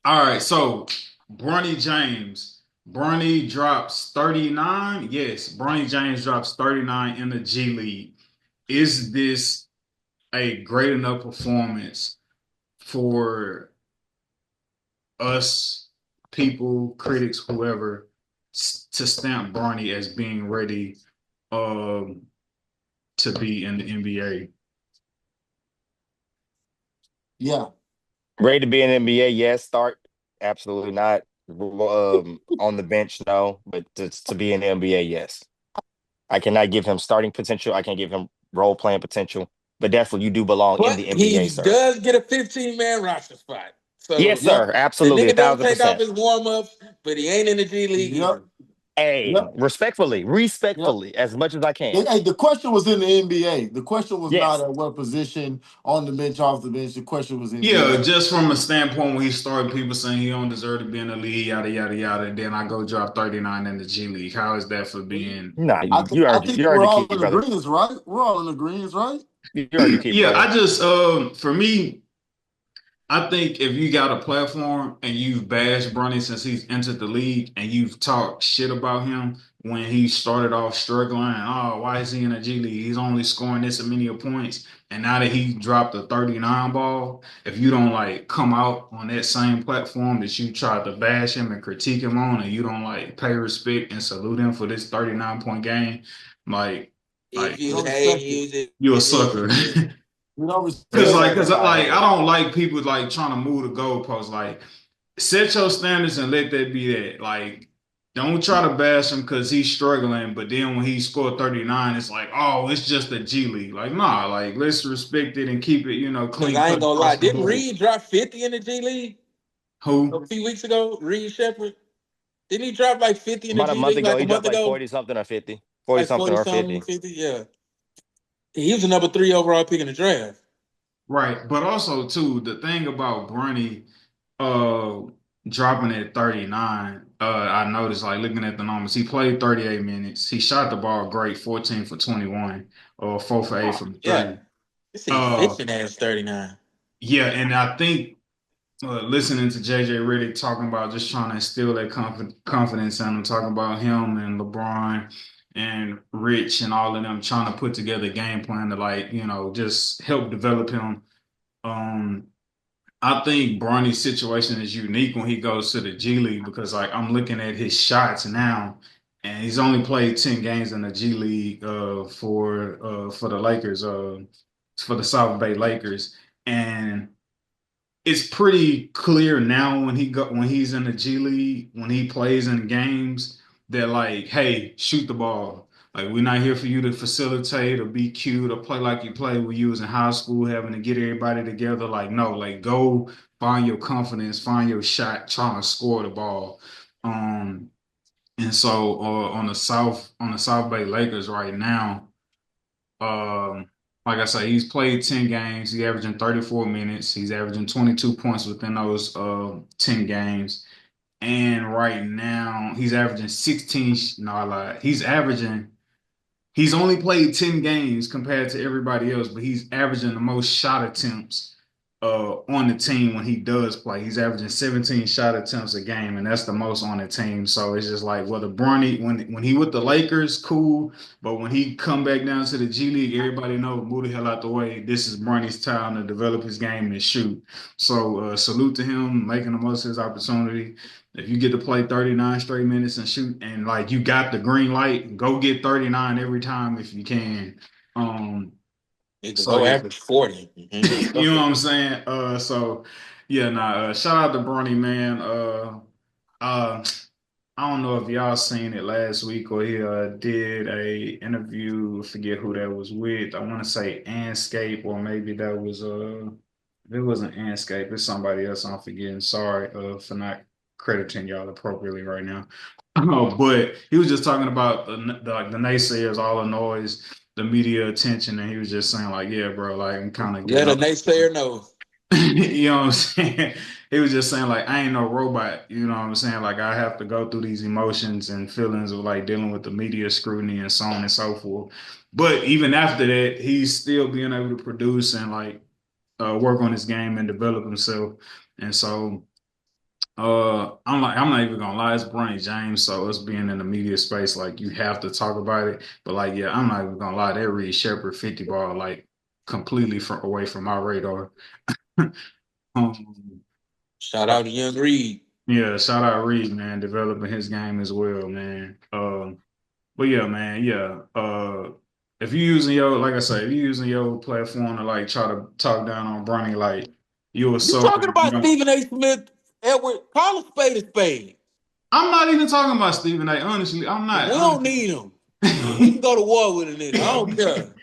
All right, so Bronny James. Bronny drops 39. Yes, Bronny James drops 39 in the G League. Is this a great enough performance for us, people, critics, whoever, to stamp Bronny as being ready um, to be in the NBA? Yeah. Ready to be in the NBA? Yes. Start? Absolutely not. On the bench, no. But to be in the NBA, yes. I cannot give him starting potential. I can't give him role playing potential. But definitely, you do belong in But the NBA, he sir. does get a 15-man roster spot. So Yes, Yep. sir. the Absolutely, a nigga don't thousand take off percent. his warm ups, but he ain't in the G League either. Yep. Hey, Yep. respectfully, Yep. respectfully, as much as I can. Hey, the question was in the NBA. The question was not Yes. at what position on the bench, off the bench. The question was Yeah, NBA. just from a standpoint when he started, people saying he don't deserve to be in the league, yada yada yada. And then I go drop 39 in the G League. How is that for being? Nah, I think you we're heard your all key, in brother. agreement, right? We're all in agreement, right? You heard your key, Yeah, brother. I just for me, I think if you got a platform and you've bashed Bronny since he's entered the league and you've talked shit about him when he started off struggling, oh, why is he in a G League? He's only scoring this many points. And now that he dropped a 39 ball, if you don't like come out on that same platform that you tried to bash him and critique him on, and you don't like pay respect and salute him for this 39-point game, like, If like We you don't hate respect it. music, you're a it's sucker. easy. We don't Cause respect Yes, it. like, sir. cause I like, I agree. don't like people like trying to move the goalposts. Like, set your standards and let that be that. Like, don't try to bash him because he's struggling. But then when he scored 39, it's like, oh, it's just a G League. Like, nah, like let's respect it and keep it, Because clean I cut ain't gonna lie, across the didn't board. Reed drop 50 in the G League Who? a few weeks ago? Reed Shepard. Didn't he drop like 50 in the About a G month League ago, like a he month dropped like ago? 40 something or 50. 40 Like something 40 or something, 50. 50? Yeah. He was the number three overall pick in the draft. Right. But also too, the thing about Bronny uh dropping at 39, I noticed like looking at the numbers, he played 38 minutes. He shot the ball great, 14 for 21, or 4 for 8 Oh, from yeah. three. This Uh efficient ass 39. yeah, and I think listening to JJ Redick talking about just trying to instill that confidence in him, talking about him and LeBron and Rich and all of them trying to put together a game plan to like, just help develop him. Um, I think Bronny's situation is unique when he goes to the G League because like I'm looking at his shots now, and he's only played 10 games in the G League for the Lakers, for the South Bay Lakers. And it's pretty clear now when he's in the G League, when he plays in games, that like, hey, shoot the ball. Like we're not here for you to facilitate or be cute or play like you played when you was in high school, having to get everybody together. Like, no, like go find your confidence, find your shot, trying to score the ball. Um, and so on the South Bay Lakers right now, um, like I say, he's played 10 games. He's averaging 34 minutes. He's averaging 22 points within those 10 games. And right now, he's averaging 16. No, I lied. He's only played 10 games compared to everybody else, but he's averaging the most shot attempts on the team when he does play. He's averaging 17 shot attempts a game, and that's the most on the team. So it's just like whether Bronny when he with the Lakers, cool, but when he come back down to the G League, everybody know move the hell out the way. This is Bronny's time to develop his game and shoot. So salute to him, making the most of his opportunity. If you get to play 39 straight minutes and shoot, and like you got the green light, go get 39 every time if you can. Um, It could so go yeah, average 40. you know what I'm saying? So yeah, nah, shout out to Bronny, man. Uh, I don't know if y'all seen it last week or he did a interview. I forget who that was with. I want to say Anscape or maybe that was if it wasn't Anscape, it's somebody else. I'm forgetting. Sorry for not crediting y'all appropriately right now. Oh, but he was just talking about the naysayers, all the noise, the media attention, and he was just saying like, yeah, bro, like I'm kind of getting Let a up. naysayer know. You know what I'm saying? He was just saying like I ain't no robot. You know what I'm saying? Like I have to go through these emotions and feelings of like dealing with the media scrutiny and so on and so forth. But even after that, he's still being able to produce and like work on his game and develop himself. And so I'm not even gonna lie, it's Bronny James, so us being in the media space, like you have to talk about it. But like, yeah, I'm not even gonna lie, that Reed Shepherd 50 ball, like completely away from my radar. um, Shout out to Young Reed. yeah, shout out Reed, man, developing his game as well, man. But yeah, man, yeah. If you using your, like I say, if you using your platform to like try to talk down on Bronny, like you a You sucker. talking about Stephen A. Smith, Edward? Call a spade a spade. I'm not even talking about Stephen A. Honestly, I'm We not. don't need him. We can go to war with a nigga. I don't care.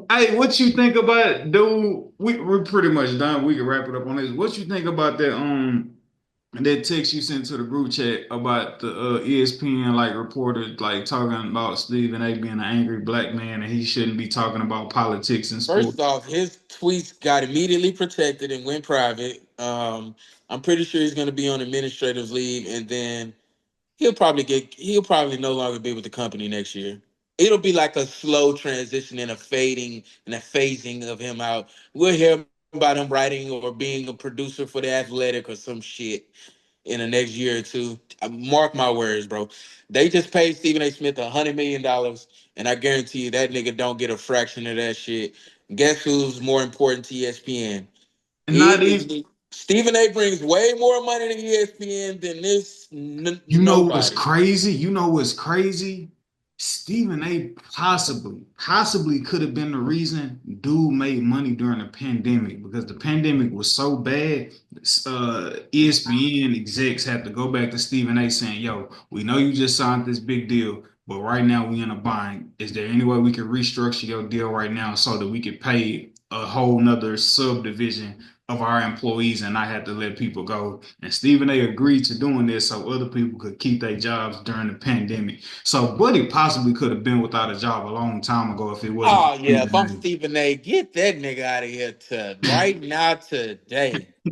Hey, what you think about dude? We're pretty much done. We can wrap it up on this. What you think about that text you sent to the group chat about the ESPN like reporter like talking about Stephen A being an angry black man and he shouldn't be talking about politics and sport. First off, his tweets got immediately protected and went private. I'm pretty sure he's going to be on administrative leave, and then he'll probably no longer be with the company next year. It'll be like a slow transition and a fading and a phasing of him out. We'll hear about him writing or being a producer for the Athletic or some shit in the next year or two. Mark my words, bro. They just paid Stephen A. Smith $100 million, and I guarantee you that nigga don't get a fraction of that shit. Guess who's more important to ESPN? And not even Stephen A. brings way more money to ESPN than this You know what's nobody. crazy? You know what's crazy? Stephen A. possibly could have been the reason dude made money during the pandemic because the pandemic was so bad. ESPN execs had to go back to Stephen A. saying, "Yo, we know you just signed this big deal, but right now we in a bind. Is there any way we can restructure your deal right now so that we could pay a whole nother subdivision of our employees and not have to let people go?" And Stephen A agreed to doing this so other people could keep their jobs during the pandemic. So Buddy possibly could have been without a job a long time ago if it wasn't for Oh yeah, if I'm Stephen Stephen A., get that nigga out of here to right now today. A.